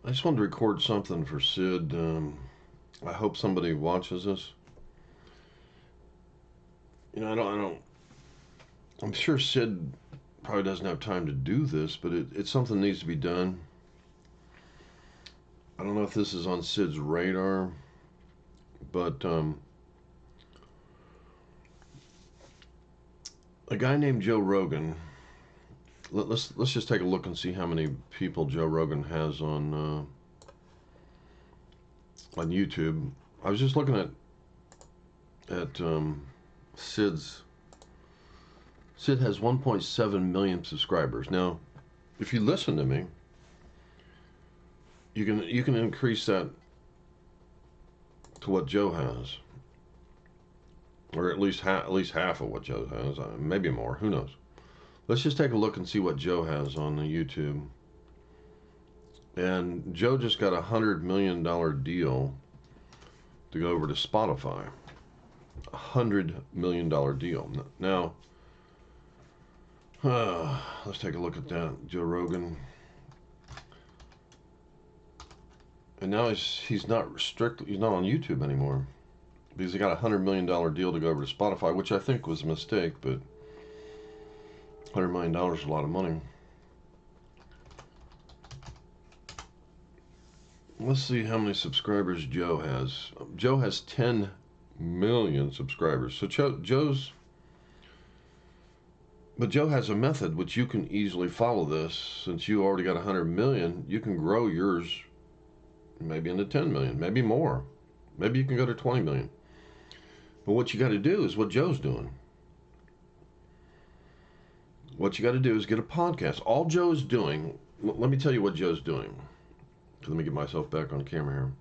I just wanted to record something for Sid. I hope somebody watches this. I don't. I'm sure Sid probably doesn't have time to do this, but it's something that needs to be done. I don't know if this is on Sid's radar, but a guy named Joe Rogan. Let's just take a look and see how many people Joe Rogan has on YouTube. I was just looking at Sid's. Sid has 1.7 million subscribers. Now, if you listen to me, you can increase that to what Joe has, or at least half of what Joe has, maybe more. Who knows? Let's just take a look and see what Joe has on the YouTube. And Joe just got $100 million deal to go over to Spotify. $100 million deal. Now, let's take a look at that. Joe Rogan. And now he's not on YouTube anymore because he got $100 million deal to go over to Spotify, which I think was a mistake, but $100 million is a lot of money. Let's see how many subscribers Joe has. Joe has 10 million subscribers. So Joe has a method which you can easily follow this. Since you already got 100 million, you can grow yours maybe into 10 million, maybe more. Maybe you can go to 20 million. But what you got to do is what Joe's doing. What you got to do is get a podcast. All Joe's doing, let me tell you what Joe's doing. Let me get myself back on camera here.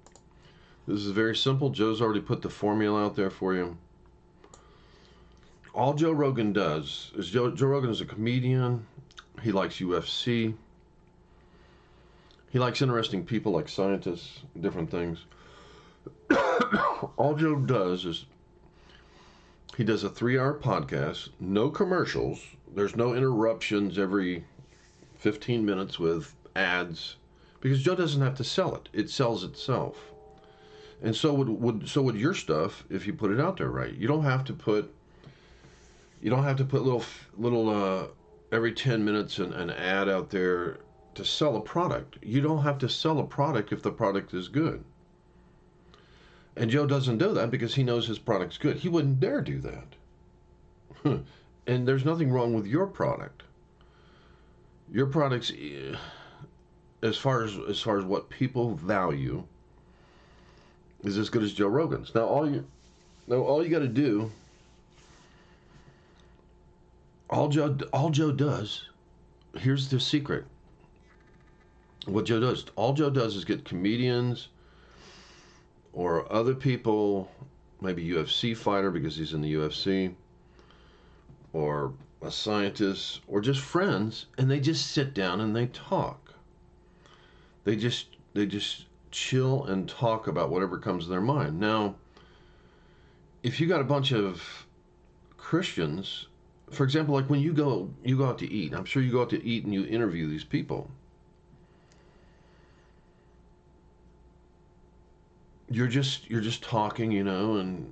This is very simple. Joe's already put the formula out there for you. All Joe Rogan does is Joe Rogan is a comedian. He likes UFC. He likes interesting people like scientists, different things. All Joe does is he does a 3-hour podcast, no commercials. There's no interruptions every 15 minutes with ads because Joe doesn't have to sell it. It sells itself. And so would your stuff if you put it out there right. You don't have to put little every 10 minutes an ad out there to sell a product. You don't have to sell a product if the product is good. And Joe doesn't do that because he knows his product's good. He wouldn't dare do that. And there's nothing wrong with your product. Your product's, as far as what people value, is as good as Joe Rogan's. Now all you got to do, all Joe does, here's the secret. What Joe does, all Joe does is get comedians or other people, maybe UFC fighter because he's in the UFC, or a scientist, or just friends, and they just sit down and they talk. They just chill and talk about whatever comes to their mind. Now, if you got a bunch of Christians, for example, like when you go out to eat, I'm sure you go out to eat and you interview these people. You're just talking, and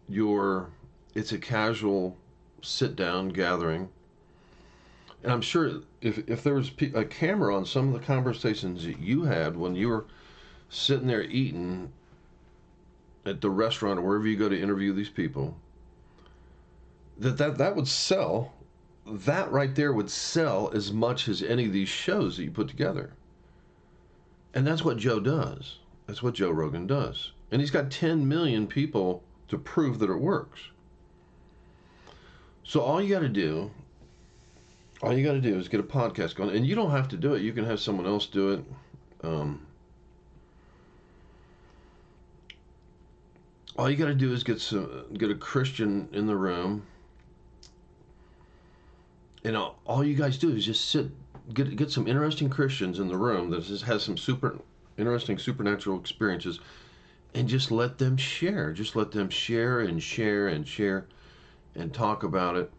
it's a casual sit down gathering. And I'm sure if there was a camera on some of the conversations that you had when you were sitting there eating at the restaurant or wherever you go to interview these people, that would sell. That right there would sell as much as any of these shows that you put together. And that's what Joe does. That's what Joe Rogan does. And he's got 10 million people to prove that it works. So all you got to do is get a podcast going. And you don't have to do it. You can have someone else do it. All you got to do is get a Christian in the room. And all you guys do is just get some interesting Christians in the room that has some super interesting supernatural experiences, and just let them share. Just let them share and share and share and talk about it.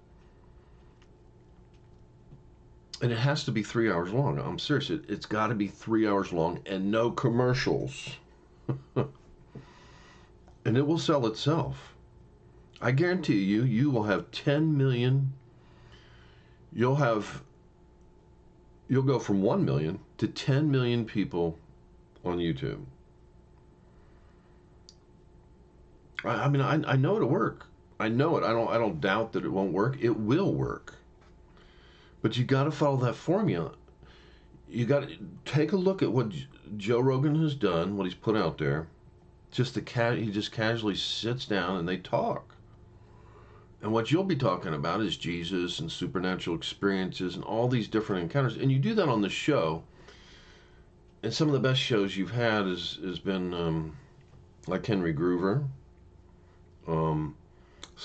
And it has to be 3 hours long. I'm serious. It's got to be 3 hours long and no commercials. And it will sell itself. I guarantee you, you will have 10 million. You'll go from 1 million to 10 million people on YouTube. I mean, I know it'll work. I know it. I don't doubt that it won't work. It will work. But you got to follow that formula. You got to take a look at what Joe Rogan has done, what he's put out there. He just casually sits down and they talk. And what you'll be talking about is Jesus and supernatural experiences and all these different encounters. And you do that on the show. And some of the best shows you've had has been like Henry Groover. Some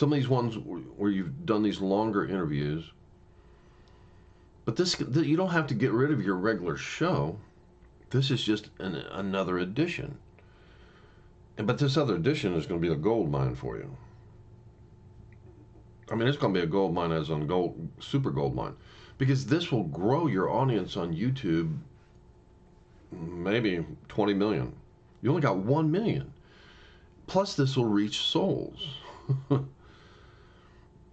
of these ones where you've done these longer interviews. But you don't have to get rid of your regular show. This is just another edition. But this other edition is going to be a gold mine for you. I mean, it's going to be a gold mine as on super gold mine. Because this will grow your audience on YouTube maybe 20 million. You only got 1 million. Plus, this will reach souls.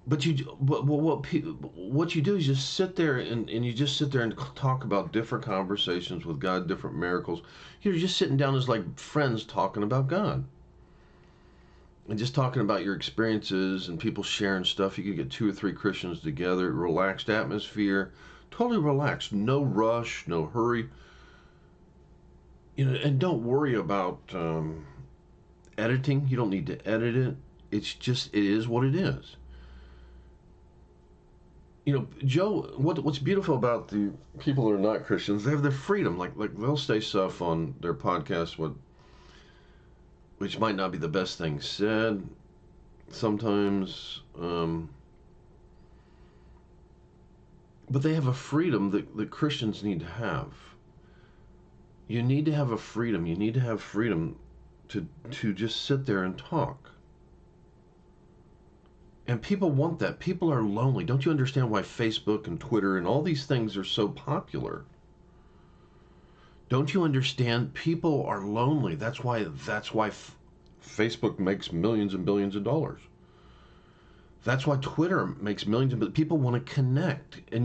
But what you do is just sit there and you just sit there and talk about different conversations with God, different miracles. You're just sitting down as like friends talking about God. And just talking about your experiences and people sharing stuff. You could get 2 or 3 Christians together, relaxed atmosphere, totally relaxed, no rush, no hurry. And don't worry about editing. You don't need to edit it. It is what it is. Joe, what's beautiful about the people that are not Christians, they have their freedom. Like they'll say stuff on their podcast which might not be the best thing said sometimes, but they have a freedom that Christians need to have. You need to have a freedom. You need to have freedom to just sit there and talk. And people want that. People are lonely. Don't you understand why Facebook and Twitter and all these things are so popular? Don't you understand? People are lonely. That's why Facebook makes millions and billions of dollars. That's why Twitter makes millions of people want to connect. And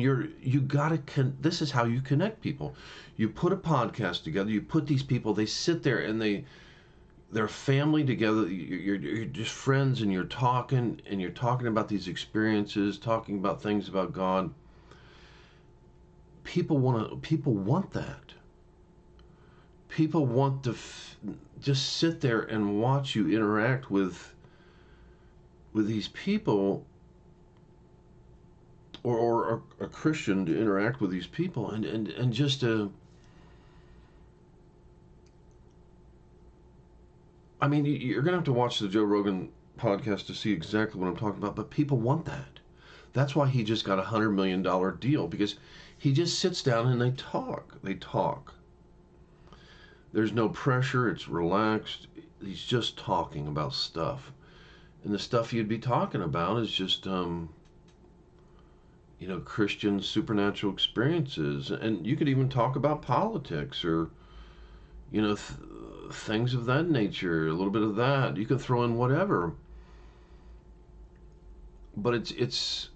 this is how you connect people. You put a podcast together, you put these people, they sit there and they're family together. You're just friends, and you're talking about these experiences, talking about things about God. People want that. People want to just sit there and watch you interact with these people, or a Christian to interact with these people, and just I mean, you're going to have to watch the Joe Rogan podcast to see exactly what I'm talking about, but people want that. That's why he just got $100 million deal, because he just sits down and they talk. They talk. There's no pressure. It's relaxed. He's just talking about stuff. And the stuff you'd be talking about is just, Christian supernatural experiences. And you could even talk about politics or, things of that nature, a little bit of that. You can throw in whatever. But it's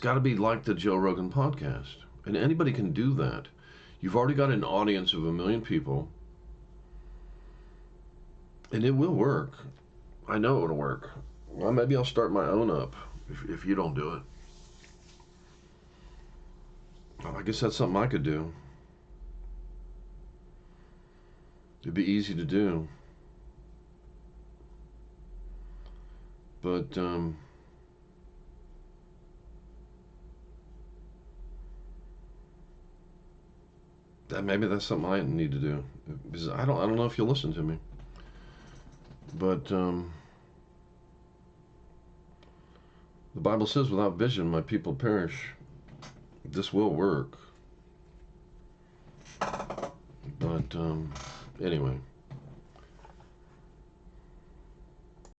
got to be like the Joe Rogan podcast. And anybody can do that. You've already got an audience of 1 million people. And it will work. I know it'll work. Well, maybe I'll start my own up if you don't do it. Well, I guess that's something I could do. It'd be easy to do. But maybe that's something I need to do, because I don't know if you'll listen to me. But the Bible says, without vision my people perish. This will work. But anyway.